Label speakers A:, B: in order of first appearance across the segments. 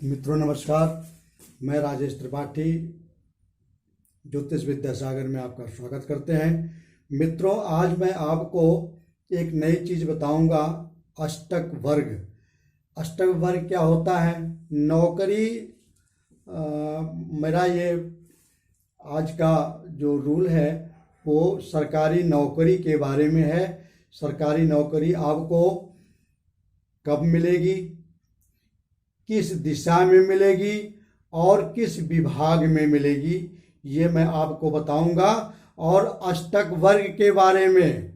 A: मित्रों नमस्कार। मैं राजेश त्रिपाठी ज्योतिष विद्यासागर में आपका स्वागत करते हैं। मित्रों, आज मैं आपको एक नई चीज़ बताऊंगा, अष्टक वर्ग। अष्टक वर्ग क्या होता है? नौकरी मेरा ये आज का जो रूल है वो सरकारी नौकरी के बारे में है। सरकारी नौकरी आपको कब मिलेगी, किस दिशा में मिलेगी और किस विभाग में मिलेगी, ये मैं आपको बताऊंगा। और अष्टक वर्ग के बारे में,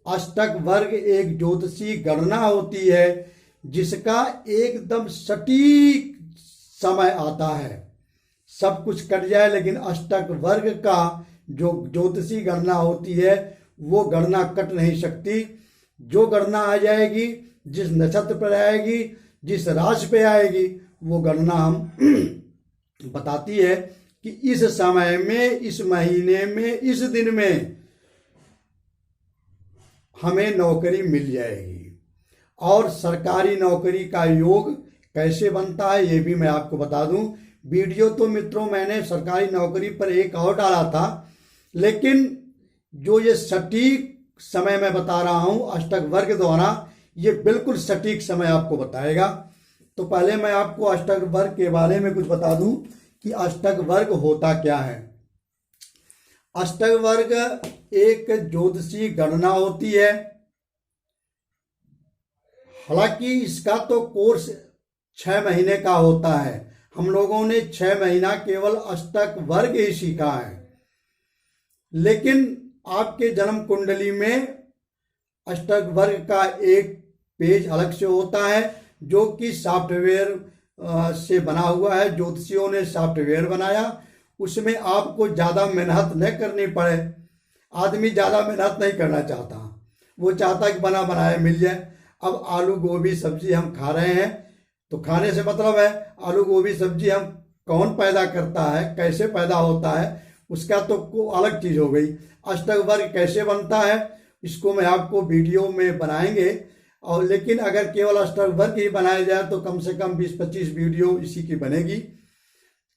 A: अष्टक वर्ग एक ज्योतिषी गणना होती है जिसका एकदम सटीक समय आता है। सब कुछ कट जाए लेकिन अष्टक वर्ग का जो ज्योतिषी गणना होती है वो गणना कट नहीं सकती। जो गणना आ जाएगी, जिस नक्षत्र पर आएगी, जिस राशि पे आएगी, वो गणना हम बताती है कि इस समय में, इस महीने में, इस दिन में हमें नौकरी मिल जाएगी। और सरकारी नौकरी का योग कैसे बनता है ये भी मैं आपको बता दूं। वीडियो तो मित्रों मैंने सरकारी नौकरी पर एक और डाला था, लेकिन जो ये सटीक समय मैं बता रहा हूं अष्टक वर्ग द्वारा, ये बिल्कुल सटीक समय आपको बताएगा। तो पहले मैं आपको अष्टक वर्ग के बारे में कुछ बता दूं कि अष्टक वर्ग होता क्या है। अष्टक वर्ग एक ज्योतिषी गणना होती है। हालांकि इसका तो कोर्स 6 महीने का होता है। हम लोगों ने 6 महीना केवल अष्टक वर्ग ही सीखा है, लेकिन आपके जन्म कुंडली में अष्टक वर्ग का एक पेज अलग से होता है जो कि सॉफ्टवेयर से बना हुआ है। ज्योतिषियों ने सॉफ्टवेयर बनाया, उसमें आपको ज़्यादा मेहनत न करनी पड़े। आदमी ज़्यादा मेहनत नहीं करना चाहता, वो चाहता कि बना बनाया मिल जाए। अब आलू गोभी सब्जी हम खा रहे हैं, तो खाने से मतलब है आलू गोभी सब्जी हम कौन पैदा करता है, कैसे पैदा होता है, उसका तो अलग चीज़ हो गई। अष्टक वर्ग कैसे बनता है इसको मैं आपको वीडियो में बनाएंगे। और लेकिन अगर केवल अष्टक वर्ग ही बनाया जाए तो कम से कम 20-25 वीडियो इसी की बनेगी।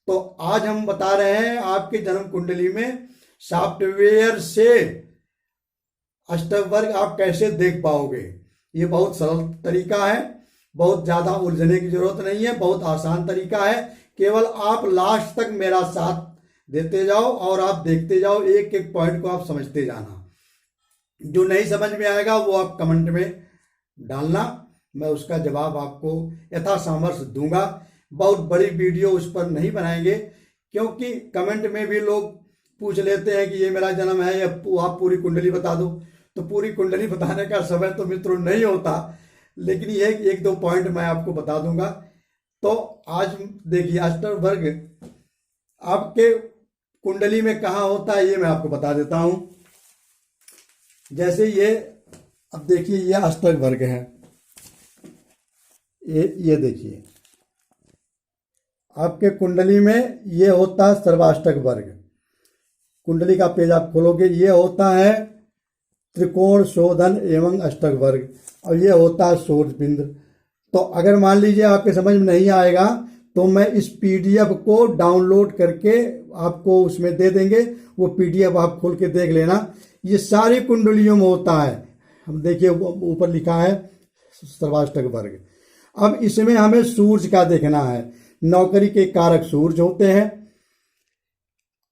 A: तो आज हम बता रहे हैं आपके जन्म कुंडली में सॉफ्टवेयर से अष्टक वर्ग आप कैसे देख पाओगे। ये बहुत सरल तरीका है, बहुत ज़्यादा उलझने की जरूरत नहीं है, बहुत आसान तरीका है। केवल आप लास्ट तक मेरा साथ देते जाओ और आप देखते जाओ, एक एक पॉइंट को आप समझते जाना। जो नहीं समझ में आएगा वो आप कमेंट में डालना, मैं उसका जवाब आपको यथासामर्थ्य दूंगा। बहुत बड़ी वीडियो उस पर नहीं बनाएंगे, क्योंकि कमेंट में भी लोग पूछ लेते हैं कि ये मेरा जन्म है या आप पूरी कुंडली बता दो। तो पूरी कुंडली बताने का समय तो मित्रों नहीं होता, लेकिन ये एक दो पॉइंट मैं आपको बता दूंगा। तो आज देखिए, अष्टक वर्ग आपके कुंडली में कहाँ होता है ये मैं आपको बता देता हूं। जैसे ये, अब देखिए ये अष्टक वर्ग है, ये देखिए आपके कुंडली में ये होता है सर्वाष्टक वर्ग। कुंडली का पेज आप खोलोगे, ये होता है त्रिकोण शोधन एवं अष्टक वर्ग, और ये होता है सूर्यपिंड। तो अगर मान लीजिए आपके समझ में नहीं आएगा तो मैं इस पीडीएफ को डाउनलोड करके आपको उसमें दे देंगे, वो पीडीएफ आप खोल के देख लेना। ये सारी कुंडलियों में होता है। हम देखिए ऊपर लिखा है सर्वाष्टक वर्ग। अब इसमें हमें सूर्य का देखना है। नौकरी के कारक सूर्य होते हैं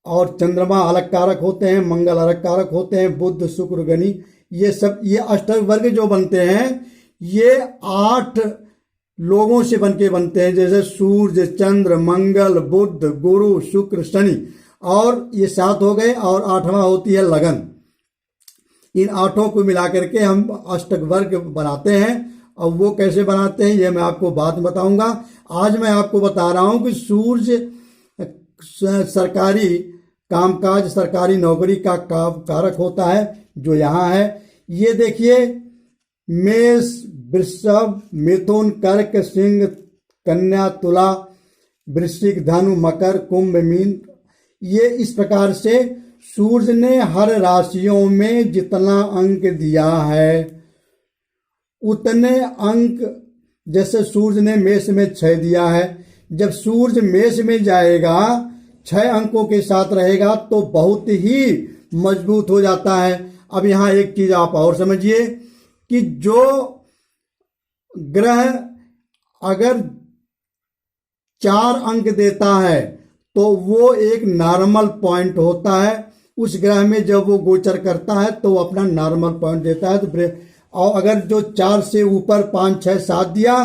A: और चंद्रमा अलग कारक होते हैं, मंगल अलग कारक होते हैं, बुध शुक्र गनि, ये सब, ये अष्टक वर्ग जो बनते हैं ये 8 लोगों से बनके बनते हैं। जैसे सूर्य, चंद्र, मंगल, बुध, गुरु, शुक्र, शनि, और ये 7 हो गए, और 8वां होती है लगन। इन 8 को मिला करके हम अष्टक वर्ग बनाते हैं। और वो कैसे बनाते हैं ये मैं आपको बाद में बताऊंगा। आज मैं आपको बता रहा हूं कि सूर्य सरकारी कामकाज, सरकारी नौकरी का कारक होता है, जो यहाँ है। ये देखिए, मेष, वृषभ, मिथुन, कर्क, सिंह, कन्या, तुला, वृश्चिक, धनु, मकर, कुंभ, मीन। ये इस प्रकार से सूर्य ने हर राशियों में जितना अंक दिया है उतने अंक, जैसे सूर्य ने मेष में 6 दिया है, जब सूर्य मेष में जाएगा 6 अंकों के साथ रहेगा तो बहुत ही मजबूत हो जाता है। अब यहाँ एक चीज आप और समझिए कि जो ग्रह अगर 4 अंक देता है तो वो एक नॉर्मल पॉइंट होता है। उस ग्रह में जब वो गोचर करता है तो वो अपना नॉर्मल पॉइंट देता है। तो और अगर जो 4 से ऊपर 5, 6, 7 दिया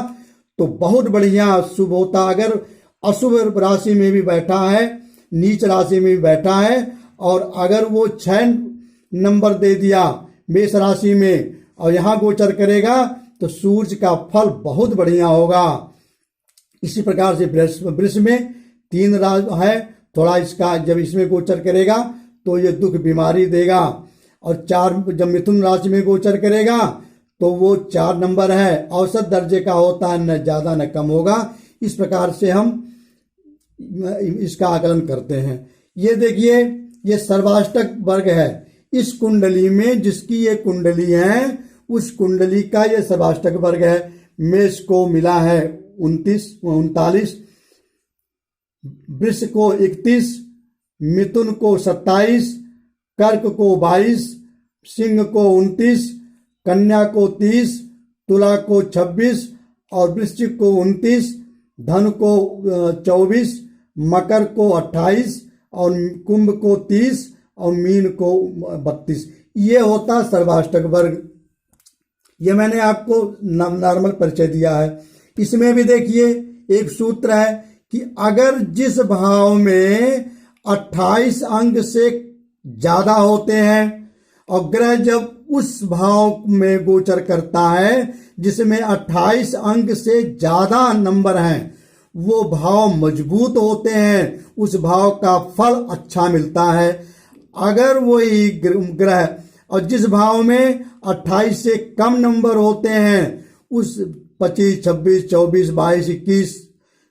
A: तो बहुत बढ़िया शुभ होता। अगर अशुभ राशि में भी बैठा है, नीच राशि में भी बैठा है, और अगर वो 6 नंबर दे दिया मेष राशि में और यहाँ गोचर करेगा तो सूर्य का फल बहुत बढ़िया होगा। इसी प्रकार से वृष में 3 राशि है, थोड़ा इसका जब इसमें गोचर करेगा तो ये दुख बीमारी देगा। और 4 जब मिथुन राशि में गोचर करेगा तो वो 4 नंबर है, औसत दर्जे का होता है, न ज्यादा न कम होगा। इस प्रकार से हम इसका आकलन करते हैं। ये देखिए, ये सर्वाष्टक वर्ग है। इस कुंडली में जिसकी ये कुंडली है उस कुंडली का ये सर्वाष्टक वर्ग है। मेष को मिला है 39, वृष को 31, मिथुन को 27, कर्क को 22, सिंह को 29, कन्या को 30, तुला को 26 और वृश्चिक को 29, धन को 24, मकर को 28 और कुंभ को 30 और मीन को 32। ये होता सर्वाष्टक वर्ग। ये मैंने आपको नॉर्मल परिचय दिया है। इसमें भी देखिए एक सूत्र है कि अगर जिस भाव में 28 अंक से ज्यादा होते हैं और ग्रह जब उस भाव में गोचर करता है जिसमें 28 अंक से ज्यादा नंबर हैं, वो भाव मजबूत होते हैं, उस भाव का फल अच्छा मिलता है। अगर वही ग्रह और जिस भाव में 28 से कम नंबर होते हैं, उस 25, 26, 24, 22, 21,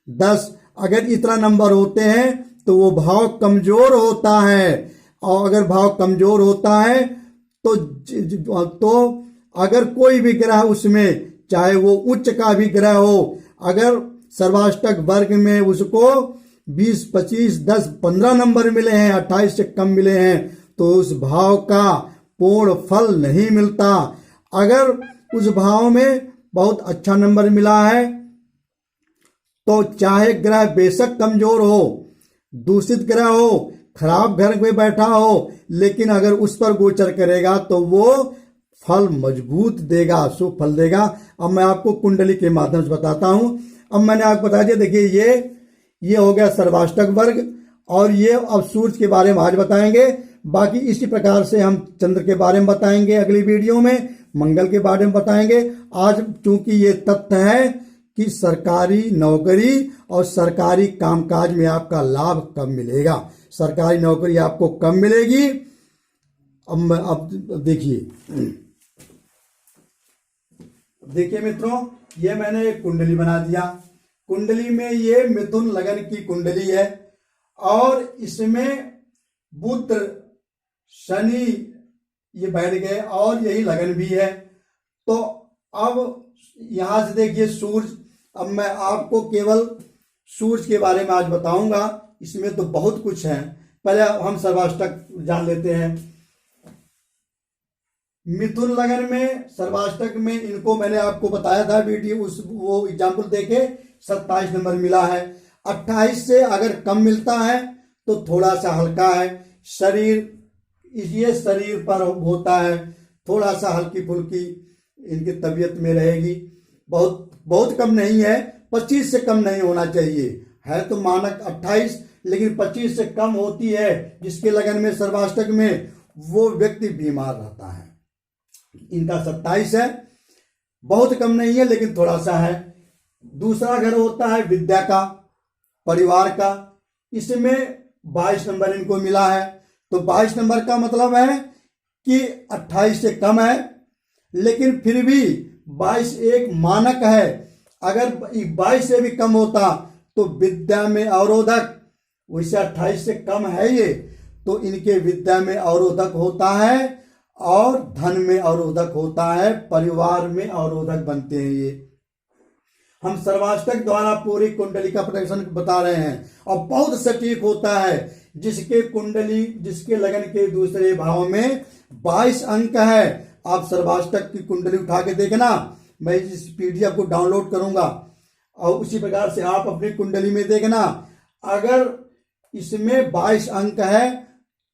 A: 10 अगर इतना नंबर होते हैं तो वो भाव कमजोर होता है। और अगर भाव कमजोर होता है तो अगर कोई भी ग्रह उसमें, चाहे वो उच्च का भी ग्रह हो, अगर सर्वाष्टक वर्ग में उसको 20, 25, 10, 15 नंबर मिले हैं, 28 से कम मिले हैं, तो उस भाव का पूर्ण फल नहीं मिलता। अगर उस भाव में बहुत अच्छा नंबर मिला है तो चाहे ग्रह बेशक कमजोर हो, दूषित ग्रह हो, खराब घर में बैठा हो, लेकिन अगर उस पर गोचर करेगा तो वो फल मजबूत देगा, शुभ फल देगा। अब मैं आपको कुंडली के माध्यम से बताता हूं। अब मैंने आपको बता दिया, देखिए ये हो गया सर्वाष्टक वर्ग, और ये अब सूर्य के बारे में आज बताएंगे। बाकी इसी प्रकार से हम चंद्र के बारे में बताएंगे अगली वीडियो में, मंगल के बारे में बताएंगे। आज चूंकि ये तथ्य है कि सरकारी नौकरी और सरकारी कामकाज में आपका लाभ कब मिलेगा, सरकारी नौकरी आपको कब मिलेगी। अब देखिए मित्रों, ये मैंने एक कुंडली बना दिया। कुंडली में ये मिथुन लगन की कुंडली है और इसमें बुध शनि ये बैठ गए और यही लगन भी है। तो अब यहां से देखिए सूर्य। अब मैं आपको केवल सूर्य के बारे में आज बताऊंगा, इसमें तो बहुत कुछ है। पहले हम सर्वाष्टक जान लेते हैं। मिथुन लगन में, सर्वाष्टक में, इनको मैंने आपको बताया था वीडियो, वो एग्जाम्पल देके 27 नंबर मिला है। 28 से अगर कम मिलता है तो थोड़ा सा हल्का है, शरीर ये शरीर पर होता है, थोड़ा सा हल्की फुल्की इनकी तबीयत में रहेगी। बहुत कम नहीं है, 25 से कम नहीं होना चाहिए। है तो मानक 28, लेकिन 25 से कम होती है जिसके लगन में सर्वाष्टक में, वो व्यक्ति बीमार रहता है। इनका 27 है, बहुत कम नहीं है लेकिन थोड़ा सा है। दूसरा घर होता है विद्या का, परिवार का, इसमें 22 नंबर इनको मिला है। तो 22 नंबर का मतलब है कि 28 से कम है, लेकिन फिर भी 22 एक मानक है। अगर 22 से भी कम होता तो विद्या में अवरोधक, वैसे 28 से कम है ये, तो इनके विद्या में अवरोधक होता है और धन में अवरोधक होता है, परिवार में अवरोधक बनते हैं ये। हम सर्वाष्टक द्वारा पूरी कुंडली का प्रेडिक्शन बता रहे हैं और बहुत सटीक होता है। जिसके लगन के दूसरे भाव में 22 अंक है, आप सर्वाष्टक की कुंडली उठा के देखना, मैं इस पीडीएफ को डाउनलोड करूंगा और उसी प्रकार से आप अपनी कुंडली में देखना। अगर इसमें 22 अंक है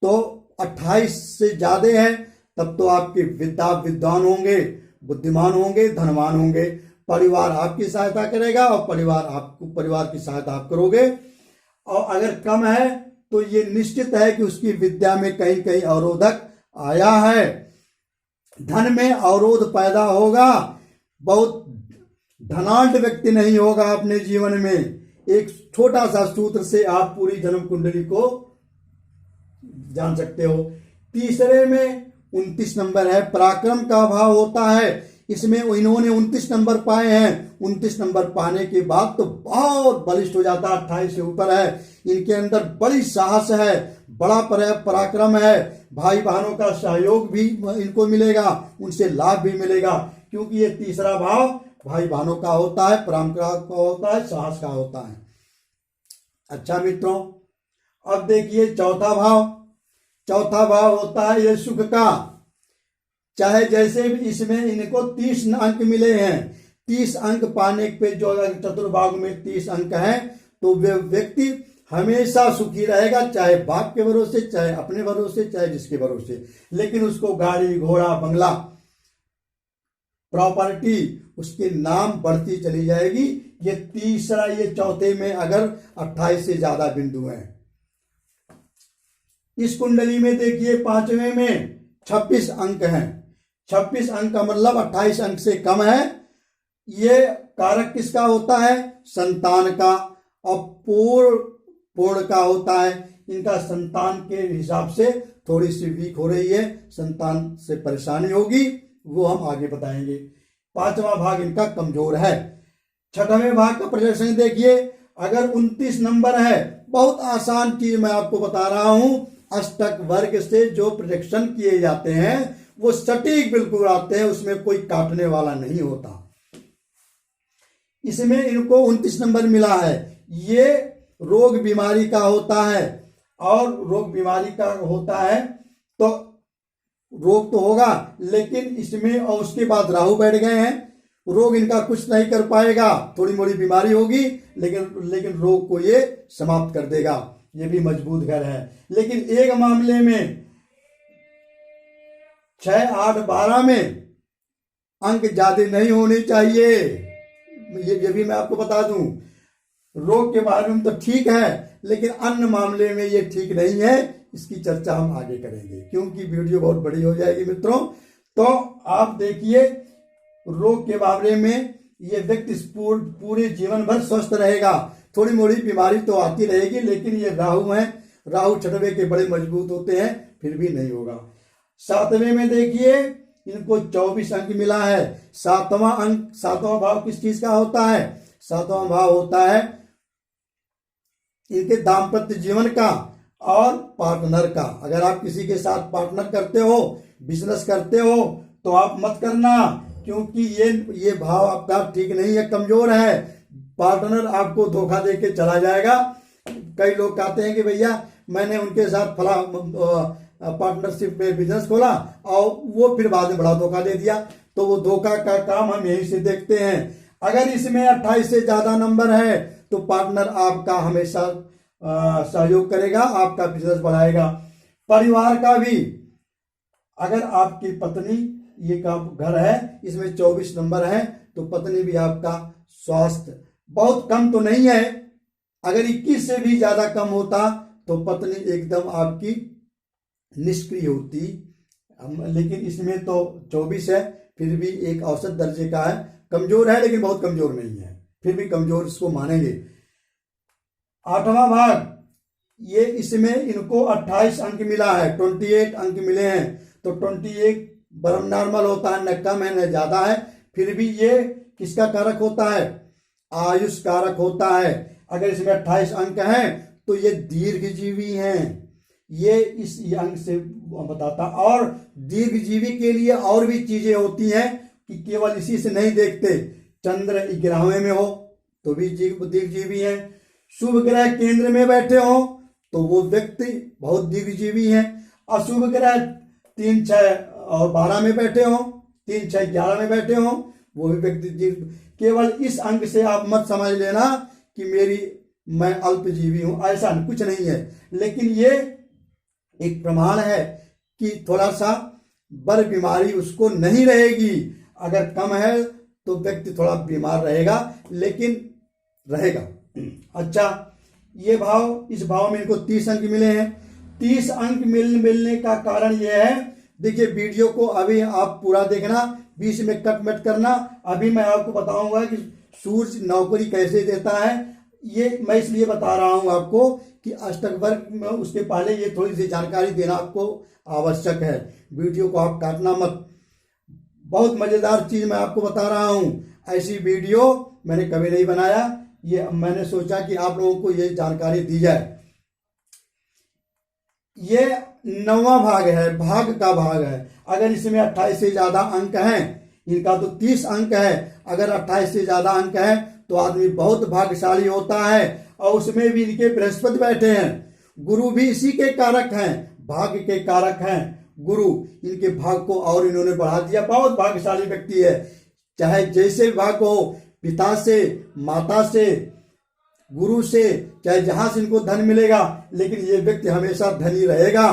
A: तो 28 से ज्यादा है, तब तो आपके विद्वान होंगे, बुद्धिमान होंगे, धनवान होंगे, परिवार आपकी सहायता करेगा और परिवार की सहायता आप करोगे। और अगर कम है तो ये निश्चित है कि उसकी विद्या में कहीं कहीं अवरोधक आया है, धन में अवरोध पैदा होगा, बहुत धनाढ्य व्यक्ति नहीं होगा अपने जीवन में। एक छोटा सा सूत्र से आप पूरी जन्म कुंडली को जान सकते हो। तीसरे में 29 नंबर है, पराक्रम का अभाव होता है। इसमें इन्होंने 29 नंबर पाए हैं। 29 नंबर पाने के बाद तो बहुत बलिष्ठ हो जाता है, 28 से ऊपर है। इनके अंदर बड़ी साहस है, बड़ा पराक्रम है, भाई बहनों का सहयोग भी इनको मिलेगा, उनसे लाभ भी मिलेगा, क्योंकि ये तीसरा भाव भाई बहनों का होता है, पराक्रम का होता है, साहस का होता है। अच्छा मित्रों, अब देखिए चौथा भाव होता है ये सुख का। चाहे जैसे भी इसमें इनको 30 अंक मिले हैं, 30 अंक पाने पे जो अगर चतुर्भाग में 30 अंक हैं तो वे व्यक्ति हमेशा सुखी रहेगा, चाहे बाप के भरोसे, चाहे अपने भरोसे, चाहे जिसके भरोसे, लेकिन उसको गाड़ी घोड़ा बंगला प्रॉपर्टी उसके नाम बढ़ती चली जाएगी। ये चौथे में अगर 28 से ज्यादा बिंदु हैं। इस कुंडली में देखिए पांचवें में 26 अंक हैं। 26 अंक का मतलब 28 अंक से कम है। ये कारक किसका होता है? संतान का, और पूर्ण का होता है। इनका संतान के हिसाब से थोड़ी सी वीक हो रही है, संतान से परेशानी होगी, वो हम आगे बताएंगे। पांचवा भाग इनका कमजोर है। छठवें भाग का प्रदर्शन देखिए, अगर 29 नंबर है, बहुत आसान चीज मैं आपको बता रहा हूं, अष्टक वर्ग से जो प्रेडिक्शन किए जाते हैं वो सटीक बिल्कुल आते हैं, उसमें कोई काटने वाला नहीं होता। इसमें इनको 29 नंबर मिला है। ये रोग बीमारी का होता है, और रोग बीमारी का होता है तो रोग तो होगा, लेकिन इसमें और उसके बाद राहु बैठ गए हैं, रोग इनका कुछ नहीं कर पाएगा, थोड़ी मोड़ी बीमारी होगी, लेकिन रोग को ये समाप्त कर देगा। ये भी मजबूत घर है। लेकिन एक मामले में 6, 8, 12 में अंक ज्यादा नहीं होने चाहिए, ये भी मैं आपको बता दूं। रोग के बारे में तो ठीक है, लेकिन अन्य मामले में ये ठीक नहीं है। इसकी चर्चा हम आगे करेंगे, क्योंकि वीडियो बहुत बड़ी हो जाएगी मित्रों। तो आप देखिए, रोग के बारे में ये व्यक्ति पूरे जीवन भर स्वस्थ रहेगा, थोड़ी मोड़ी बीमारी तो आती रहेगी, लेकिन ये राहु हैं, राहु छठवें के बड़े मजबूत होते हैं, फिर भी नहीं होगा। सातवें में देखिए, इनको 24 अंक मिला है। सातवां भाव किस चीज का होता है? सातवां भाव होता है इनके दाम्पत्य जीवन का और पार्टनर का। अगर आप किसी के साथ पार्टनर करते हो, बिजनेस करते हो, तो आप मत करना, क्योंकि ये भाव आपका ठीक नहीं है, कमजोर है। पार्टनर आपको धोखा देके चला जाएगा। कई लोग कहते हैं कि भैया मैंने उनके साथ फला पार्टनरशिप में बिजनेस खोला और वो फिर बाद में बड़ा धोखा दे दिया। तो वो धोखा का काम हम यहीं से देखते हैं। अगर इसमें 28 से ज्यादा नंबर है तो पार्टनर आपका हमेशा सहयोग करेगा, आपका बिजनेस बढ़ाएगा। परिवार का भी, अगर आपकी पत्नी, ये का घर है, इसमें 24 नंबर है, तो पत्नी भी आपका स्वास्थ्य बहुत कम तो नहीं है। अगर 21 से भी ज्यादा कम होता तो पत्नी एकदम आपकी निष्क्रिय होती, लेकिन इसमें तो 24 है, फिर भी एक औसत दर्जे का है। कमजोर है लेकिन बहुत कमजोर नहीं है, फिर भी कमजोर इसको मानेंगे। आठवां भाग, ये इसमें इनको 28 अंक मिला है, 28 अंक मिले हैं। तो 28 बरम नॉर्मल होता है, न कम है न ज्यादा है। फिर भी ये किसका कारक होता है? आयुष कारक होता है। अगर इसमें 28 अंक हैं तो ये दीर्घजीवी हैं, ये इस अंक से बताता। और दीर्घजीवी के लिए और भी चीजें होती हैं कि केवल इसी से नहीं देखते। चंद्र 11वें में हो तो भी दीर्घजीवी है। शुभ ग्रह केंद्र में बैठे हो तो वो व्यक्ति बहुत दीर्घजीवी है। अशुभ ग्रह 3, 6 और 12 में बैठे हो, 3, 6, 11 में बैठे हो, वो भी व्यक्ति केवल इस अंक से आप मत समझ लेना कि मैं अल्पजीवी हूं, ऐसा कुछ नहीं है। लेकिन ये एक प्रमाण है कि थोड़ा सा बर बीमारी उसको नहीं रहेगी। अगर कम है तो व्यक्ति थोड़ा बीमार रहेगा, लेकिन रहेगा। अच्छा, ये भाव, इस भाव में इनको 30 अंक मिले हैं। 30 अंक मिलने का कारण यह है, देखिए वीडियो को अभी आप पूरा देखना, बीच में कट मत करना। अभी मैं आपको बताऊंगा कि सूर्य नौकरी कैसे देता है। ये मैं इसलिए बता रहा हूं आपको कि अष्टक वर्ग में उसके पहले ये थोड़ी सी जानकारी देना आपको आवश्यक है। वीडियो को आप काटना मत, बहुत मजेदार चीज मैं आपको बता रहा हूं। ऐसी वीडियो मैंने कभी नहीं बनाया, ये मैंने सोचा कि आप लोगों को ये जानकारी दी जाए। ये 9वां भाग है, भाग का भाग है। अगर इसमें 28 से ज्यादा अंक हैं, इनका तो 30 अंक है, अगर 28 से ज्यादा अंक है तो आदमी बहुत भाग्यशाली होता है। और उसमें भी इनके बृहस्पति बैठे हैं, गुरु भी इसी के कारक हैं, भाग्य के कारक हैं गुरु। इनके भाग को और इन्होंने बढ़ा दिया, बहुत भाग्यशाली व्यक्ति है। चाहे जैसे भाग हो, पिता से, माता से, गुरु से, चाहे जहां से इनको धन मिलेगा, लेकिन ये व्यक्ति हमेशा धनी रहेगा,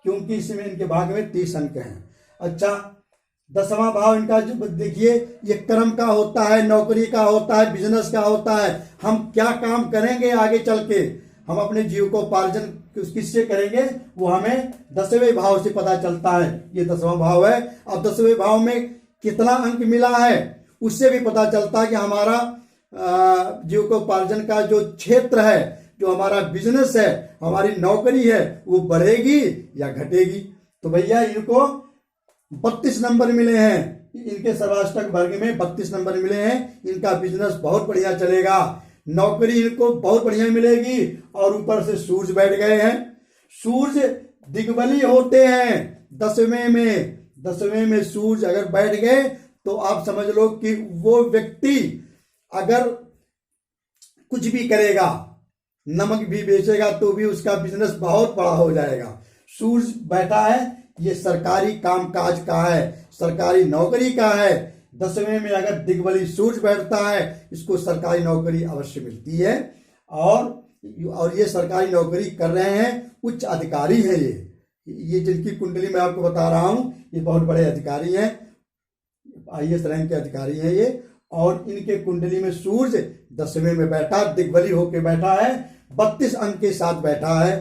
A: क्योंकि इसमें इनके भाग में 30 अंक हैं। अच्छा, 10वां भाव इनका जो देखिए, ये कर्म का होता है, नौकरी का होता है, बिजनेस का होता है। हम क्या काम करेंगे आगे चल के, हम अपने जीव को उपार्जन किससे करेंगे, वो हमें 10वें भाव से पता चलता है। ये 10वां भाव है। अब 10वें भाव में कितना अंक मिला है उससे भी पता चलता है कि हमारा जीव को उपार्जन का जो क्षेत्र है, जो हमारा बिजनेस है, हमारी नौकरी है, वो बढ़ेगी या घटेगी। तो भैया इनको 32 नंबर मिले हैं, इनके सर्वाष्टक वर्ग में 32 नंबर मिले हैं। इनका बिजनेस बहुत बढ़िया चलेगा, नौकरी इनको बहुत बढ़िया मिलेगी। और ऊपर से सूर्य बैठ गए हैं। सूर्य दिग्बली होते हैं 10वें में सूर्य अगर बैठ गए तो आप समझ लो कि वो व्यक्ति अगर कुछ भी करेगा, नमक भी बेचेगा तो भी उसका बिजनेस बहुत बड़ा हो जाएगा। सूर्य बैठा है, ये सरकारी कामकाज का है, सरकारी नौकरी का है। 10वें में अगर दिग्बली सूर्य बैठता है, इसको सरकारी नौकरी अवश्य मिलती है। और ये सरकारी नौकरी कर रहे हैं, उच्च अधिकारी हैं। ये जिनकी कुंडली मैं आपको बता रहा हूं, ये बहुत बड़े अधिकारी हैं, IAS रैंक के अधिकारी हैं ये। और इनके कुंडली में सूर्य 10वें में बैठा, दिग्बली होके बैठा है, 32 अंक के साथ बैठा है।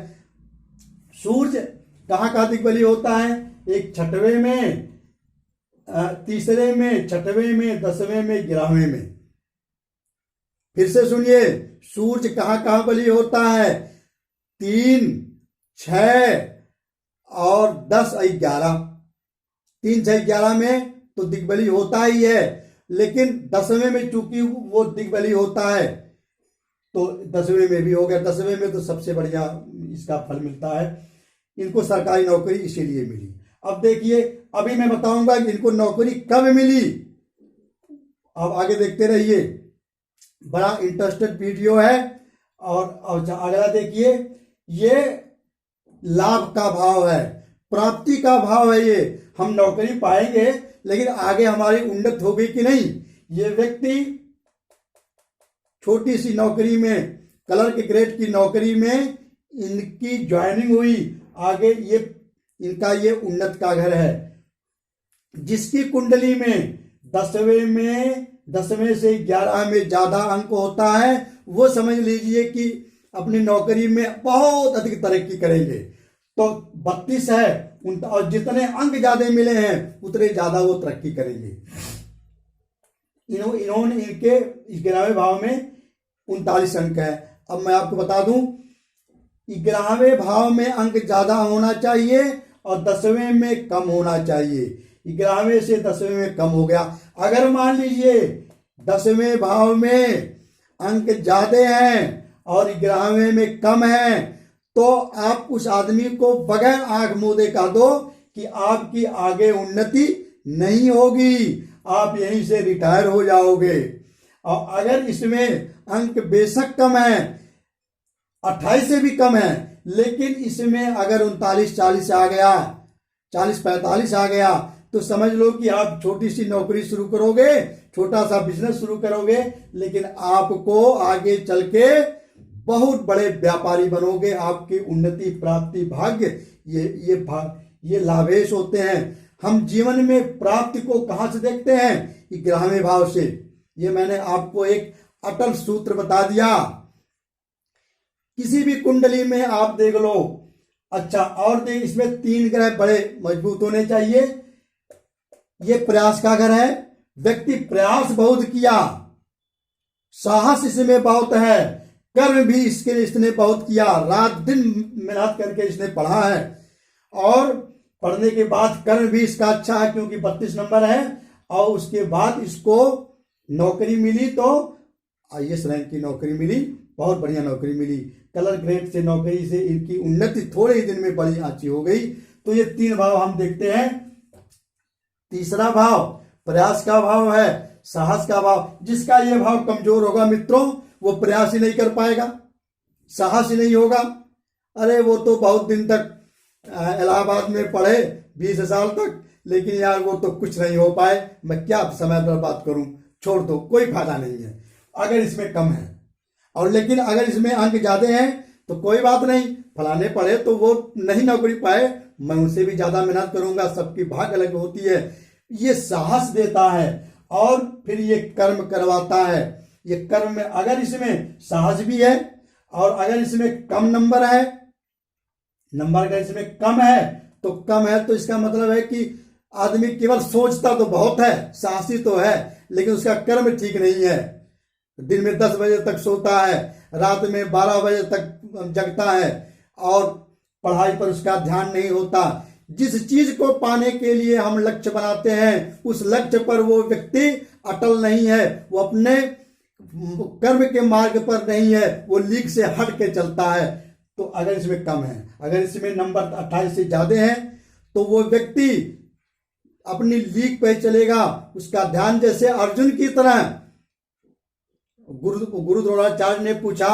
A: सूर्य कहाँ का दिग्बली होता है, एक 6वें में, 3रे में, 6वें में, 10वें में, 11वें में। फिर से सुनिए, सूर्य कहाँ कहाँ बली होता है, 3, 6 और 10 और 11। 3, 6, 11 में तो दिग्बली होता ही है, लेकिन 10वें में चूंकि वो दिग्बली होता है तो 10वें में भी हो गया। 10वें में तो सबसे बढ़िया इसका फल मिलता है। इनको सरकारी नौकरी इसीलिए मिली। अब देखिए, अभी मैं बताऊंगा कि इनको नौकरी कब मिली। अब आगे देखते रहिए, बड़ा इंटरेस्टेड वीडियो है। और अगला देखिए, ये लाभ का भाव है, प्राप्ति का भाव है। ये हम नौकरी पाएंगे, लेकिन आगे हमारी उन्नत होगी कि नहीं। ये व्यक्ति छोटी सी नौकरी में, क्लर्क ग्रेड की नौकरी में इनकी ज्वाइनिंग हुई, आगे ये इनका ये उन्नत का घर है। जिसकी कुंडली में 10वें से 11 में ज्यादा अंक होता है, वो समझ लीजिए कि अपनी नौकरी में बहुत अधिक तरक्की करेंगे। तो 32 है, और जितने अंक ज्यादा मिले हैं उतने ज्यादा वो तरक्की करेंगे। इन्होंने इनके 11वें भाव में 39 अंक है। अब मैं आपको बता दूं, 11वें भाव में अंक ज्यादा होना चाहिए और 10वें में कम होना चाहिए। 11वें से 10वें में कम हो गया। अगर मान लीजिए 10वें भाव में अंक ज्यादा हैं और 11वें में कम है, तो आप उस आदमी को बगैर आंख मूंदे कह दो कि आपकी आगे उन्नति नहीं होगी। आप यहीं से रिटायर हो जाओगे। और अगर इसमें अंक बेशक कम है, 28 से भी कम है, लेकिन इसमें अगर 39-40 आ गया, 40-45 आ गया, तो समझ लो कि आप छोटी सी नौकरी शुरू करोगे, छोटा सा बिजनेस शुरू करोगे, लेकिन आपको आगे चल के बहुत बड़े व्यापारी बनोगे। आपकी उन्नति, प्राप्ति, भाग्य ये लाभेश होते हैं। हम जीवन में प्राप्ति को कहां से देखते हैं? कि ग्राम्य भाव से। ये मैंने आपको एक अटल सूत्र बता दिया। किसी भी कुंडली में आप देख लो। अच्छा, और देख, इसमें 3 ग्रह बड़े मजबूत होने चाहिए। ये प्रयास का घर है। व्यक्ति प्रयास बहुत किया, साहस इसमें बहुत है, कर्म भी इसने बहुत किया, रात दिन मेहनत करके इसने पढ़ा है, और पढ़ने के बाद कर्म भी इसका अच्छा है क्योंकि 32 नंबर है। और उसके बाद इसको नौकरी मिली, तो IAS रैंक की नौकरी मिली, बहुत बढ़िया नौकरी मिली। कलर ग्रेड से नौकरी से इनकी उन्नति थोड़े ही दिन में बड़ी अच्छी हो गई। तो ये 3 भाव हम देखते हैं। तीसरा भाव प्रयास का भाव है, साहस का भाव। जिसका ये भाव कमजोर होगा मित्रों, वो प्रयास ही नहीं कर पाएगा, साहस ही नहीं होगा। अरे वो तो बहुत दिन तक इलाहाबाद में पढ़े, 20 साल तक, लेकिन यार वो तो कुछ नहीं हो पाए, मैं क्या समय बर्बाद करूं, छोड़ दो, कोई फायदा नहीं है अगर इसमें कम है। और लेकिन अगर इसमें अंक ज्यादा हैं तो कोई बात नहीं, फलाने पढ़े तो वो नहीं नौकरी पाए, मैं उनसे भी ज्यादा मेहनत करूंगा। सबकी भाग अलग होती है। ये साहस देता है और फिर ये कर्म करवाता है। ये कर्म में अगर इसमें साहस भी है और अगर इसमें कम नंबर है, नंबर अगर इसमें कम है तो इसका मतलब है कि आदमी केवल सोचता तो बहुत है, साहसी तो है, लेकिन उसका कर्म ठीक नहीं है। दिन में 10 बजे तक सोता है, रात में 12 बजे तक जगता है और पढ़ाई पर उसका ध्यान नहीं होता। जिस चीज को पाने के लिए हम लक्ष्य बनाते हैं, उस लक्ष्य पर वो व्यक्ति अटल नहीं है, वो अपने कर्म के मार्ग पर नहीं है, वो लीक से हट के चलता है। तो अगर इसमें कम है, अगर इसमें नंबर 28 से ज्यादा है, तो वो व्यक्ति अपनी लीक पे चलेगा। उसका ध्यान जैसे अर्जुन की तरह, गुरु द्रोणाचार्य ने पूछा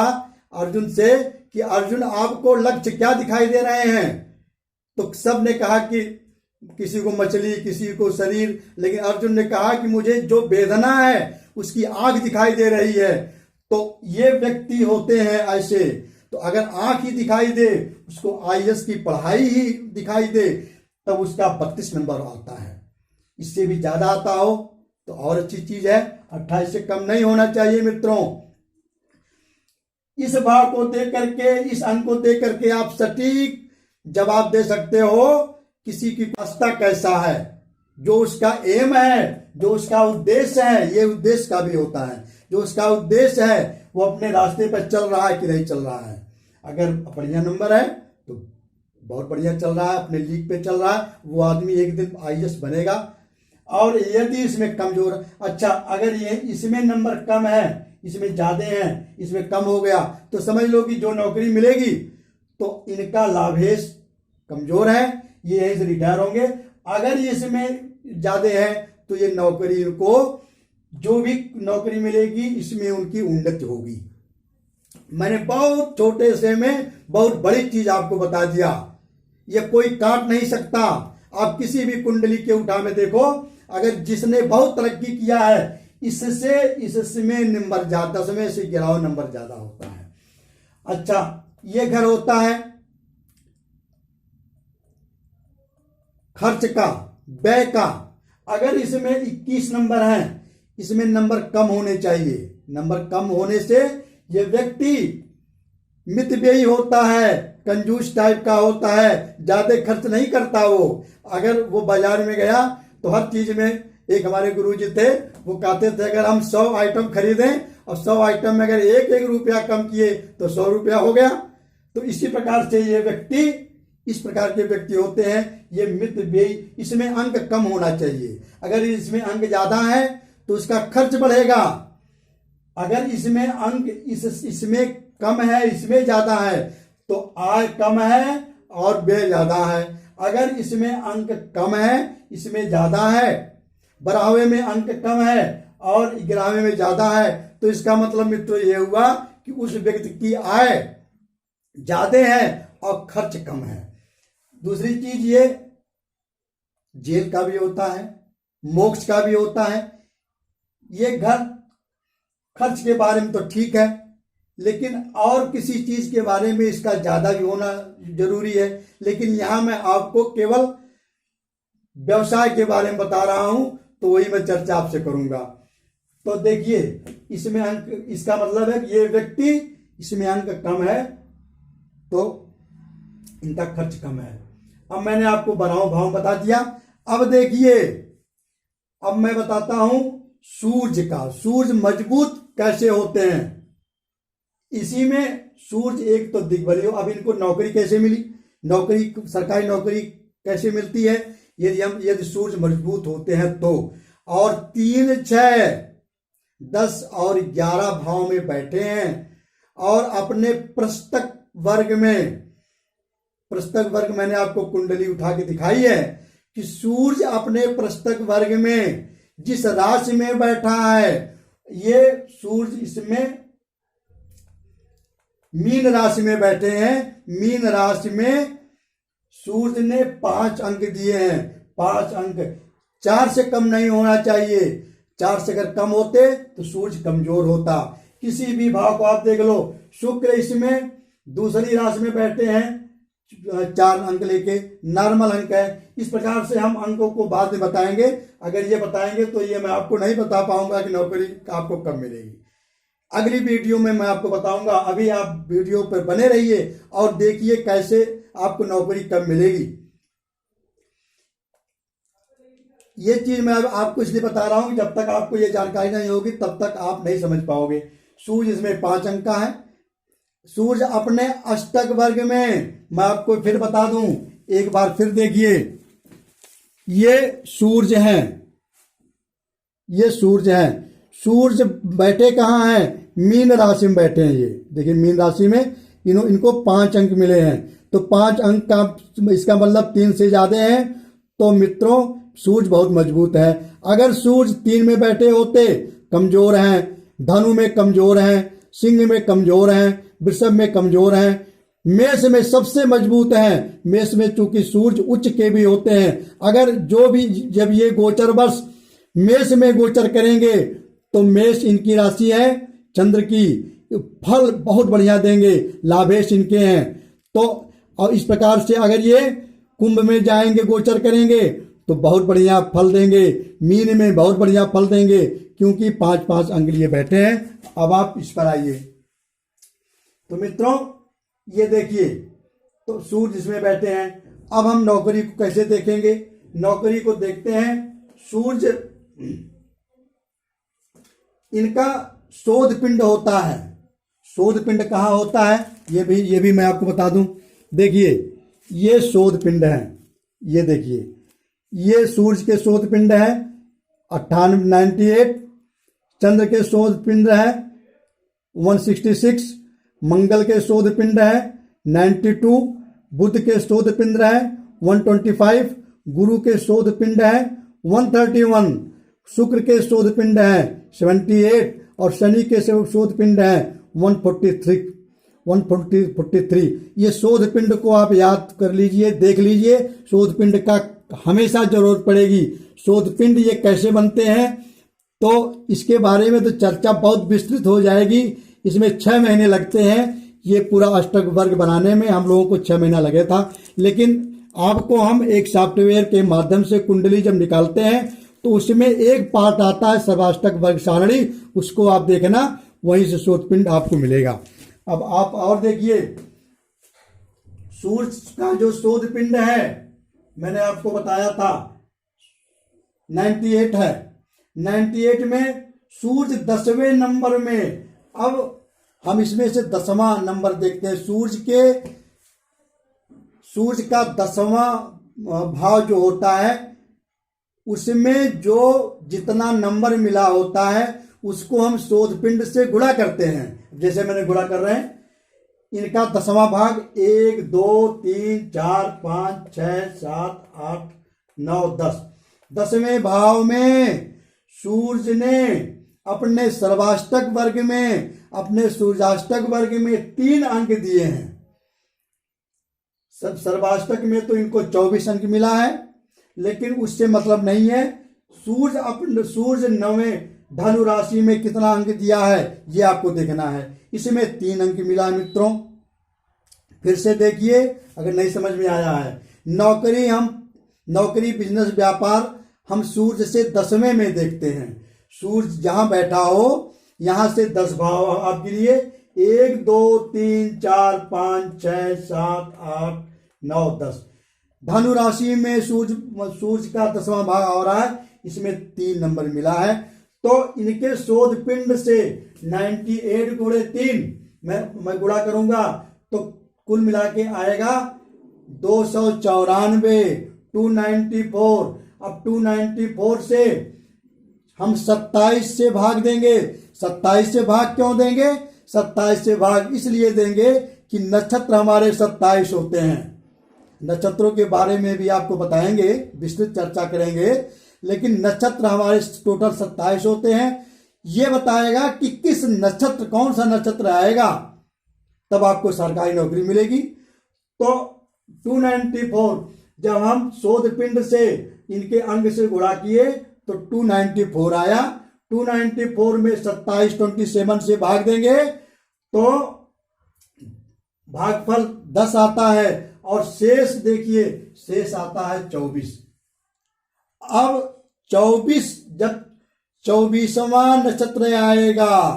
A: अर्जुन से कि अर्जुन आपको लक्ष्य क्या दिखाई दे रहे हैं? तो सब ने कहा कि किसी को मछली, किसी को शरीर, लेकिन अर्जुन ने कहा कि मुझे जो वेदना है उसकी आंख दिखाई दे रही है। तो ये व्यक्ति होते हैं ऐसे। तो अगर आंख ही दिखाई दे, उसको IAS की पढ़ाई ही दिखाई दे, तब उसका 32 नंबर आता है। इससे भी ज्यादा आता हो तो और अच्छी चीज है। 28 से कम नहीं होना चाहिए मित्रों। इस भाव को देख करके, इस अंक को देख करके आप सटीक जवाब दे सकते हो किसी की रास्ता कैसा है, जो उसका एम है, जो उसका उद्देश्य है। ये उद्देश्य का भी होता है, जो उसका उद्देश्य है वो अपने रास्ते पर चल रहा है कि नहीं चल रहा है। अगर बढ़िया नंबर है तो बहुत बढ़िया चल रहा है, अपने लीक पे चल रहा है, वो आदमी एक दिन IAS बनेगा। और यदि इसमें कमजोर, अच्छा अगर ये इसमें नंबर कम है, इसमें ज्यादा है, इसमें कम हो गया, तो समझ लो कि जो नौकरी मिलेगी तो इनका लाभेश कमजोर है, ये यहीं से रिटायर होंगे। अगर इसमें ज्यादा है तो ये नौकरी को, जो भी नौकरी मिलेगी इसमें उनकी उन्नति होगी। मैंने बहुत छोटे से में बहुत बड़ी चीज आपको बता दिया। ये कोई काट नहीं सकता। आप किसी भी कुंडली के उठा में देखो, अगर जिसने बहुत तरक्की किया है, इसमें नंबर ज्यादा, 10 में से 11 नंबर ज्यादा होता है। अच्छा, ये घर होता है खर्च का, व्यय का। अगर इसमें 21 नंबर है, इसमें नंबर कम होने चाहिए। नंबर कम होने से ये व्यक्ति मितव्ययी होता है, कंजूस टाइप का होता है, ज्यादा खर्च नहीं करता वो। अगर वो बाजार में गया तो हर चीज में, एक हमारे गुरुजी थे, वो कहते थे अगर हम 100 आइटम खरीदें और 100 आइटम में अगर एक रुपया कम किए तो 100 रुपया हो गया। तो इसी प्रकार से ये व्यक्ति, इस प्रकार के व्यक्ति होते हैं, ये मितव्ययी। इसमें अंक कम होना चाहिए। अगर इसमें अंक ज्यादा है तो उसका खर्च बढ़ेगा। अगर इसमें अंक इसमें कम है, इसमें ज्यादा है, तो आय कम है और व्यय ज्यादा है। अगर इसमें अंक कम है, इसमें ज्यादा है, 12वें में अंक कम है और 11वें में ज्यादा है, तो इसका मतलब मित्रों ये हुआ कि उस व्यक्ति की आय ज्यादा है और खर्च कम है। दूसरी चीज ये जेल का भी होता है, मोक्ष का भी होता है। ये घर खर्च के बारे में तो ठीक है, लेकिन और किसी चीज के बारे में इसका ज्यादा भी होना जरूरी है। लेकिन यहां मैं आपको केवल व्यवसाय के बारे में बता रहा हूं, तो वही मैं चर्चा आपसे करूंगा। तो देखिए इसमें अंक, इसका मतलब है कि ये व्यक्ति, इसमें अंक कम है तो इनका खर्च कम है। अब मैंने आपको बनाओ भाव बता दिया। अब देखिए, अब मैं बताता हूं सूर्य का। सूर्य मजबूत कैसे होते हैं, इसी में सूर्य एक तो दिग्बली हो। अब इनको नौकरी कैसे मिली, नौकरी सरकारी नौकरी कैसे मिलती है, यदि सूर्य मजबूत होते हैं तो। और 3, 6, 10 और 11 भाव में बैठे हैं और अपने प्रस्तक वर्ग में, प्रस्तक वर्ग मैंने आपको कुंडली उठा के दिखाई है कि सूर्य अपने प्रस्तक वर्ग में जिस राशि में बैठा है, ये सूर्य इसमें मीन राशि में बैठे हैं। मीन राशि में सूर्य ने 5 अंक दिए हैं। 5 अंक 4 से कम नहीं होना चाहिए। 4 से अगर कम होते तो सूर्य कमजोर होता। किसी भी भाव को आप देख लो, शुक्र इसमें दूसरी राशि में बैठे हैं 4 अंक लेके, नॉर्मल अंक है। इस प्रकार से हम अंकों को बाद में बताएंगे। अगर ये बताएंगे तो ये मैं आपको नहीं बता पाऊंगा कि नौकरी आपको कब मिलेगी। अगली वीडियो में मैं आपको बताऊंगा। अभी आप वीडियो पर बने रहिए और देखिए कैसे आपको नौकरी कब मिलेगी। ये चीज मैं आपको इसलिए बता रहा हूं कि जब तक आपको ये जानकारी नहीं होगी तब तक आप नहीं समझ पाओगे। सूर्य इसमें 5 अंक का है। सूर्य अपने अष्टक वर्ग में, मैं आपको फिर बता दूं, एक बार फिर देखिए, ये सूर्य हैं, ये सूर्य हैं। सूर्य बैठे कहाँ हैं, मीन राशि में बैठे हैं। ये देखिए मीन राशि में इनको 5 अंक मिले हैं। तो 5 अंक का इसका मतलब 3 से ज्यादा है। तो मित्रों सूर्य बहुत मजबूत है। अगर सूर्य 3 में बैठे होते, कमजोर हैं, धनु में कमजोर हैं, सिंह में कमजोर हैं, वृषभ में कमजोर हैं, मेष में सबसे मजबूत हैं। मेष में चूंकि सूर्य उच्च के भी होते हैं। अगर जो भी जब ये गोचर वर्ष मेष में गोचर करेंगे तो मेष इनकी राशि है चंद्र की, फल बहुत बढ़िया देंगे, लाभेश इनके हैं। तो और इस प्रकार से अगर ये कुंभ में जाएंगे, गोचर करेंगे तो बहुत बढ़िया फल देंगे। मीन में बहुत बढ़िया फल देंगे, क्योंकि 5-5 अंक लिए बैठे हैं। अब आप इस पर आइए। तो मित्रों ये देखिए, तो सूर्य इसमें बैठे हैं। अब हम नौकरी को कैसे देखेंगे, नौकरी को देखते हैं। सूर्य इनका शोध पिंड होता है। शोध पिंड कहाँ होता है, ये भी मैं आपको बता दूं। देखिए ये शोध पिंड है, ये देखिए ये सूर्य के शोध पिंड है 98, चंद्र के शोध पिंड है 166, मंगल के शोध पिंड है 92, बुध के शोध पिंड है 125, गुरु के शोध पिंड है 131, शुक्र के शोध पिंड है 78 और शनि के शोध पिंड है 143। ये शोध पिंड को आप याद कर लीजिए, देख लीजिए। शोध पिंड का हमेशा जरूरत पड़ेगी। शोध पिंड ये कैसे बनते हैं, तो इसके बारे में तो चर्चा बहुत विस्तृत हो जाएगी। इसमें 6 महीने लगते हैं। ये पूरा अष्टक वर्ग बनाने में हम लोगों को 6 महीना लगे था। लेकिन आपको हम एक सॉफ्टवेयर के माध्यम से कुंडली जब निकालते हैं तो उसमें एक पार्ट आता है सर्वाष्टक वर्ग सारणी, उसको आप देखना, वहीं से शोध पिंड आपको मिलेगा। अब आप और देखिए, सूर्य का जो शोध पिंड है मैंने आपको बताया था 98 है। 98 में सूर्य 10वें नंबर में। अब हम इसमें से 10वां नंबर देखते हैं। सूर्य का 10वां भाव जो होता है उसमें जो जितना नंबर मिला होता है उसको हम शोध पिंड से गुणा करते हैं। जैसे मैंने गुणा कर रहे हैं, इनका 10वां भाग 1, 2, 3, 4, 5, 6, 7, 8, 9, 10। 10वें भाव में सूर्य ने अपने सर्वाष्टक वर्ग में, अपने सूर्याष्टक वर्ग में 3 अंक दिए हैं। सर्वाष्टक में तो इनको 24 अंक मिला है, लेकिन उससे मतलब नहीं है। सूर्य 9वें धनु राशि में कितना अंक दिया है ये आपको देखना है। इसमें 3 अंक मिला है मित्रों। फिर से देखिए अगर नहीं समझ में आया है। नौकरी बिजनेस व्यापार हम सूर्य से 10वें में देखते हैं। सूर्य जहां बैठा हो यहां से 10 भाव आप गिनिए। 1 2 3 4 5 6 7 8 9 10। धनु राशि में सूर्य का 10वां भाग हो रहा है, इसमें 3 नंबर मिला है। तो इनके शोध पिंड से 98 गुणे 3 मैं गुणा करूंगा तो कुल मिला के आएगा 294, 294। अब 294 से हम 27 से भाग देंगे। 27 से भाग क्यों देंगे? 27 से भाग इसलिए देंगे कि नक्षत्र हमारे 27 होते हैं। नक्षत्रों के बारे में भी आपको बताएंगे, विस्तृत चर्चा करेंगे, लेकिन नक्षत्र हमारे टोटल 27 होते हैं। ये बताएगा कि किस नक्षत्र, कौन सा नक्षत्र आएगा, तब आपको सरकारी नौकरी मिलेगी। तो 294 जब हम शोध पिंड से इनके अंग से गुणा किए तो 294 आया। 294 में 27 से भाग देंगे तो भागफल 10 आता है और शेष देखिए, शेष आता है 24। अब 24 जब 24वां नक्षत्र आएगा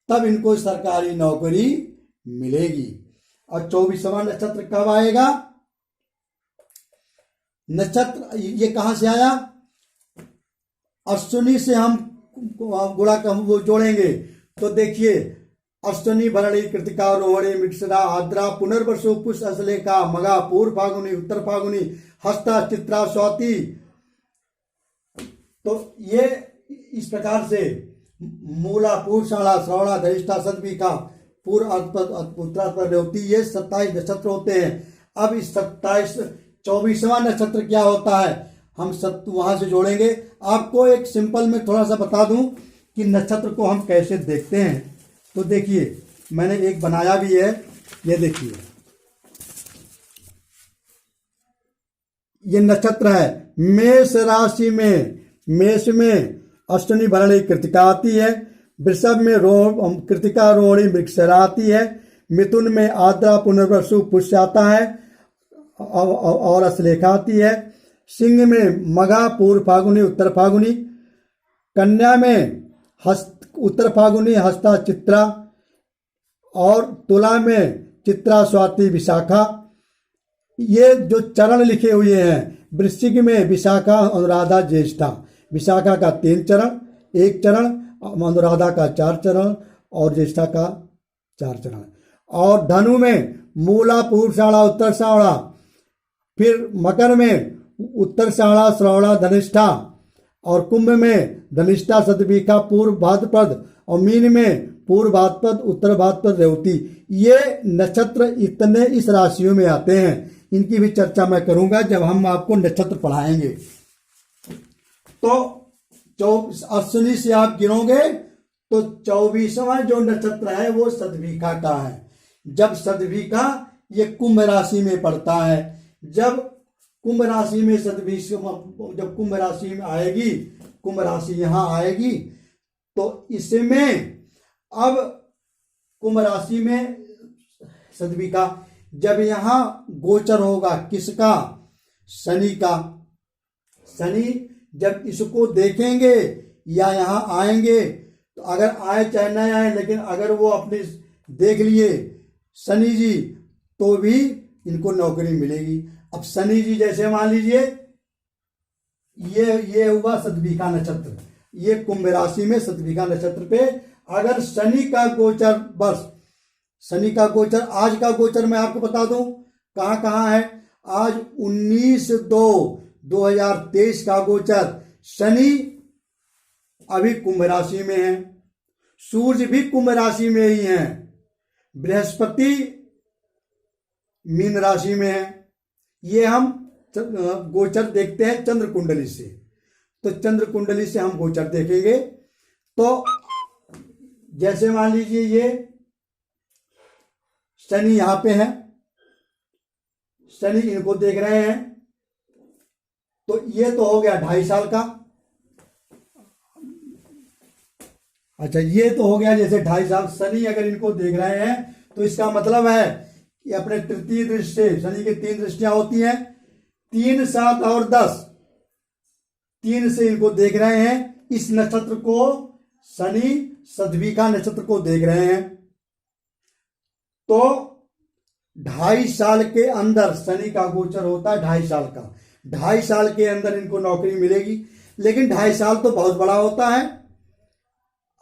A: तब इनको सरकारी नौकरी मिलेगी। और 24वां नक्षत्र कब आएगा? नक्षत्र ये कहां से आया? अश्विनी से हम गुणा वो जोड़ेंगे तो देखिए, अश्विनी भरणी कृतिका रोहिणी मृगशिरा आद्रा पुनर्वसु पुष्य अश्लेषा मघा पूर्व फागुनी उत्तर फागुनी हस्ता चित्रा स्वाति। तो ये इस प्रकार से मूला पूर्वाषाढ़ा श्रवणा धनिष्ठा शतभिषा पूर्व उत्तराषाढ़ा रेवती, ये 27 नक्षत्र होते हैं। अब इस 24वां नक्षत्र क्या होता है हम सब वहां से जोड़ेंगे। आपको एक सिंपल में थोड़ा सा बता दूं कि नक्षत्र को हम कैसे देखते हैं। तो देखिए मैंने एक बनाया भी है, ये देखिए, ये नक्षत्र है। मेष राशि में, मेष में अश्विनी भरणी कृतिका आती है, वृषभ में कृतिका रोहिणी मृगशिरा आती है, मिथुन में आद्रा पुनर्वसु पुष्य आता है और अश्लेषा आती है, सिंह में मघा पूर्व फागुनी उत्तर फागुनी, कन्या में उत्तर फागुनी हस्ता चित्रा और तुला में चित्रा स्वाति विशाखा। ये जो चरण लिखे हुए हैं, वृश्चिक में विशाखा अनुराधा ज्येष्ठा। विशाखा का 3 चरण, 1 चरण, अनुराधा का 4 चरण और ज्येष्ठा का 4 चरण। और धनु में मूला पूर्वाषाढ़ा उत्तराषाढ़ा, फिर मकर में उत्तराषाढ़ा श्रवणा धनिष्ठा और कुंभ में धनिष्ठा शतभिषा पूर्व भाद्रपद और मीन में पूर्व भाद्रपद उत्तर भाद्रपद रेवती। ये नक्षत्र इतने इस राशियों में आते हैं। इनकी भी चर्चा मैं करूंगा जब हम आपको नक्षत्र पढ़ाएंगे। तो अश्विनी से आप गिनोगे तो 24वां जो नक्षत्र है वो शतभिषा का है। जब शतभिषा ये कुंभ राशि में पड़ता है, जब कुंभ राशि में शतभिषा, जब कुंभ राशि में आएगी, कुंभ राशि यहां आएगी तो इसमें अब कुंभ राशि में शतभिषा जब यहां गोचर होगा, किसका? शनि का। शनि जब इसको देखेंगे या यहां आएंगे तो अगर आए चाहे न आए, लेकिन अगर वो अपने देख लिए शनि जी तो भी इनको नौकरी मिलेगी। अब शनि जी जैसे मान लीजिए ये हुआ शतभिषा नक्षत्र, ये कुंभ राशि में शतभिषा नक्षत्र पे अगर शनि का गोचर, बस शनि का गोचर, आज का गोचर मैं आपको बता दूं कहां कहां है। आज 19/2/2023 का गोचर शनि अभी कुंभ राशि में है, सूर्य भी कुंभ राशि में ही है, बृहस्पति मीन राशि में है। ये हम गोचर देखते हैं चंद्र कुंडली से। तो चंद्र कुंडली से हम गोचर देखेंगे। तो जैसे मान लीजिए ये शनि यहां पे है, शनि इनको देख रहे हैं, तो ये तो हो गया 2.5 साल का। अच्छा, ये तो हो गया जैसे 2.5 साल। शनि अगर इनको देख रहे हैं तो इसका मतलब है कि अपने तृतीय दृष्टि से, शनि की 3 दृष्टियां होती हैं, 3, 7 और 10, 3 से इनको देख रहे हैं। इस नक्षत्र को शनि सद्विका नक्षत्र को देख रहे हैं। तो 2.5 साल के अंदर शनि का गोचर होता है, 2.5 साल का। 2.5 साल के अंदर इनको नौकरी मिलेगी। लेकिन 2.5 साल तो बहुत बड़ा होता है।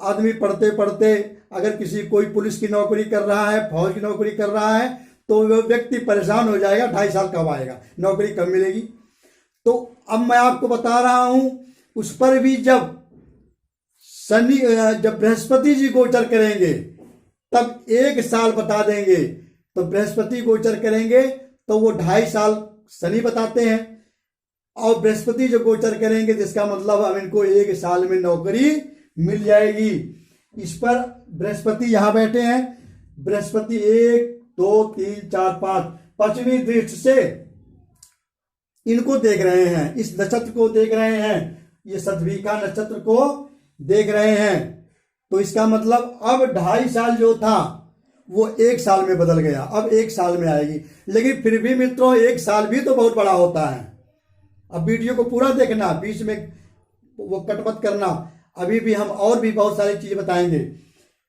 A: आदमी पढ़ते पढ़ते अगर किसी कोई पुलिस की नौकरी कर रहा है, फौज की नौकरी कर रहा है, तो वह व्यक्ति परेशान हो जाएगा, 2.5 साल कब आएगा, नौकरी कब मिलेगी। तो अब मैं आपको बता रहा हूं, उस पर भी जब बृहस्पति जी गोचर करेंगे तब 1 साल बता देंगे। तो बृहस्पति गोचर करेंगे तो वो 2.5 साल शनि बताते हैं, और बृहस्पति जो गोचर करेंगे जिसका मतलब अब इनको 1 साल में नौकरी मिल जाएगी। इस पर बृहस्पति यहां बैठे हैं, बृहस्पति 1, 2, 3, 4, 5 5वीं दृष्टि से इनको देख रहे हैं, इस नक्षत्र को देख रहे हैं, ये सद्विका नक्षत्र को देख रहे हैं। तो इसका मतलब अब 2.5 साल जो था वो 1 साल में बदल गया, अब 1 साल में आएगी। लेकिन फिर भी मित्रों 1 साल भी तो बहुत बड़ा होता है। अब वीडियो को पूरा देखना, बीच में वो कट मत करना। अभी भी हम और भी बहुत सारी चीजें बताएंगे।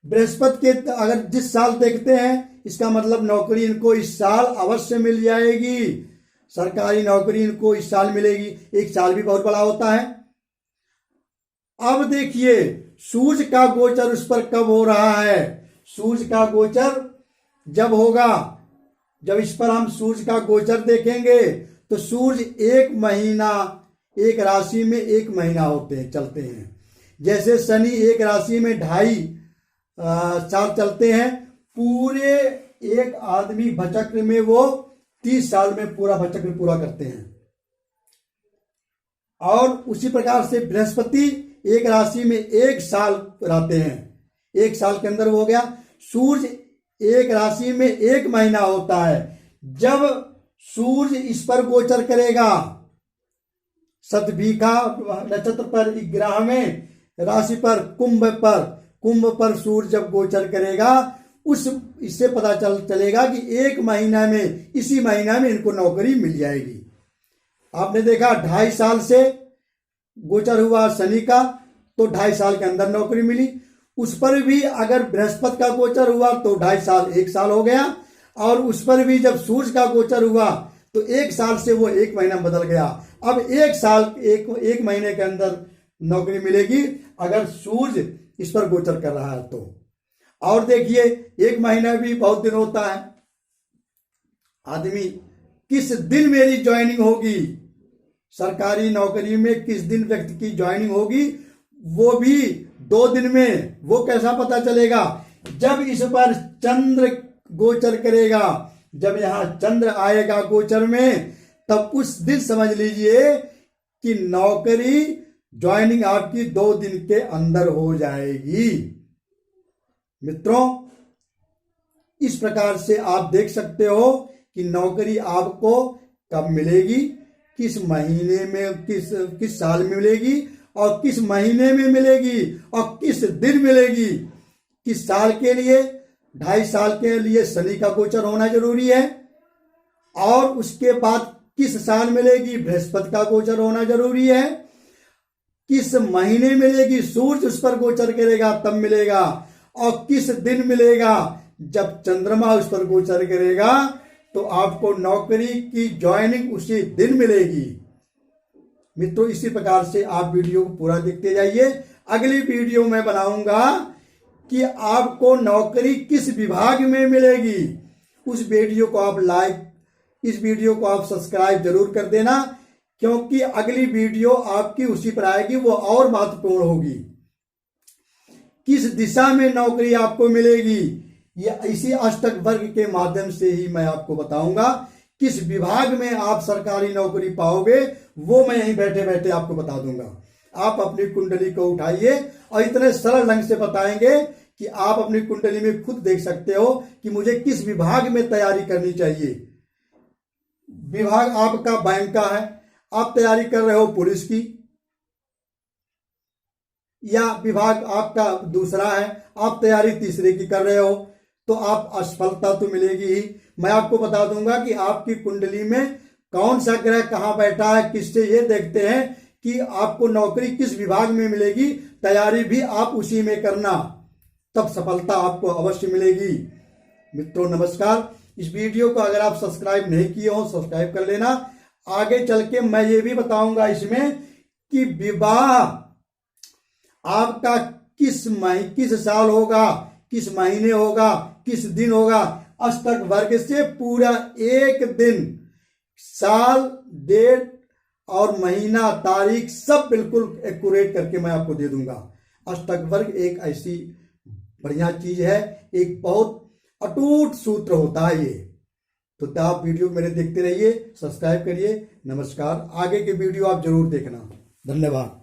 A: बृहस्पति के अगर जिस साल देखते हैं, इसका मतलब नौकरी इनको इस साल अवश्य मिल जाएगी, सरकारी नौकरी इनको इस साल मिलेगी। 1 साल भी बहुत बड़ा होता है। अब देखिए सूर्य का गोचर उस पर कब हो रहा है। सूर्य का गोचर जब होगा, जब इस पर हम सूर्य का गोचर देखेंगे तो सूर्य 1 महीना एक राशि में 1 महीना होते हैं, चलते हैं। जैसे शनि एक राशि में 2.5 साल चलते हैं, पूरे एक आदमी भचक्र में वो 30 साल में पूरा भचक्र पूरा करते हैं। और उसी प्रकार से बृहस्पति एक राशि में 1 साल रहते हैं, 1 साल के अंदर हो गया। सूर्य एक राशि में 1 महीना होता है। जब सूर्य इस पर गोचर करेगा, सद्विका नक्षत्र पर, ग्रह में, राशि पर, कुंभ पर सूर्य जब गोचर करेगा, इससे पता चलेगा कि 1 महीना में, इसी महीना में इनको नौकरी मिल जाएगी। आपने देखा 2.5 साल से गोचर हुआ शनि का, तो 2.5 साल के अंदर नौकरी मिली। उस पर भी अगर बृहस्पति का गोचर हुआ तो 2.5 साल 1 साल हो गया। और उस पर भी जब सूर्य का गोचर हुआ तो 1 साल से वो 1 महीना बदल गया। अब 1 साल 1 महीने के अंदर नौकरी मिलेगी अगर सूर्य इस पर गोचर कर रहा है तो। और देखिए 1 महीना भी बहुत दिन होता है। आदमी किस दिन मेरी ज्वाइनिंग होगी, सरकारी नौकरी में किस दिन व्यक्ति की ज्वाइनिंग होगी, वो भी 2 दिन में। वो कैसा पता चलेगा? जब इस पर चंद्र गोचर करेगा, जब यहां चंद्र आएगा गोचर में, तब उस दिन समझ लीजिए कि नौकरी ज्वाइनिंग आपकी 2 दिन के अंदर हो जाएगी। मित्रों, इस प्रकार से आप देख सकते हो कि नौकरी आपको कब मिलेगी, किस महीने में, किस साल में मिलेगी, और किस महीने में मिलेगी, और किस दिन मिलेगी। किस साल के लिए? 2.5 साल के लिए शनि का गोचर होना जरूरी है। और उसके बाद किस साल मिलेगी? बृहस्पति का गोचर होना जरूरी है। किस महीने मिलेगी? सूर्य उस पर गोचर करेगा तब मिलेगा। और किस दिन मिलेगा? जब चंद्रमा उस पर गोचर करेगा तो आपको नौकरी की ज्वाइनिंग उसी दिन मिलेगी। मित्रों, इसी प्रकार से आप वीडियो को पूरा देखते जाइए। अगली वीडियो में बनाऊंगा कि आपको नौकरी किस विभाग में मिलेगी। उस वीडियो को आप इस वीडियो को आप सब्सक्राइब जरूर कर देना, क्योंकि अगली वीडियो आपकी उसी पर आएगी, वो और महत्वपूर्ण होगी। किस दिशा में नौकरी आपको मिलेगी, ये इसी अष्टक वर्ग के माध्यम से ही मैं आपको बताऊंगा। किस विभाग में आप सरकारी नौकरी पाओगे, वो मैं यहीं बैठे बैठे आपको बता दूंगा। आप अपनी कुंडली को उठाइए और इतने सरल ढंग से बताएंगे कि आप अपनी कुंडली में खुद देख सकते हो कि मुझे किस विभाग में तैयारी करनी चाहिए। विभाग आपका बैंक का है, आप तैयारी कर रहे हो पुलिस की, या विभाग आपका दूसरा है, आप तैयारी तीसरे की कर रहे हो, तो आप असफलता तो मिलेगी ही। मैं आपको बता दूंगा कि आपकी कुंडली में कौन सा ग्रह कहां बैठा है, किससे ये देखते हैं कि आपको नौकरी किस विभाग में मिलेगी। तैयारी भी आप उसी में करना, तब सफलता आपको अवश्य मिलेगी। मित्रों नमस्कार, इस वीडियो को अगर आप सब्सक्राइब नहीं किए हो सब्सक्राइब कर लेना। आगे चल के मैं ये भी बताऊंगा इसमें कि विवाह आपका किस साल होगा, किस महीने होगा, किस दिन होगा। अष्टक वर्ग से पूरा एक दिन, साल, डेट और महीना, तारीख सब बिल्कुल एक्यूरेट करके मैं आपको दे दूंगा। अष्टक वर्ग एक ऐसी बढ़िया चीज है, एक बहुत अटूट सूत्र होता है ये। तो आप वीडियो मेरे देखते रहिए, सब्सक्राइब करिए। नमस्कार, आगे के वीडियो आप जरूर देखना। धन्यवाद।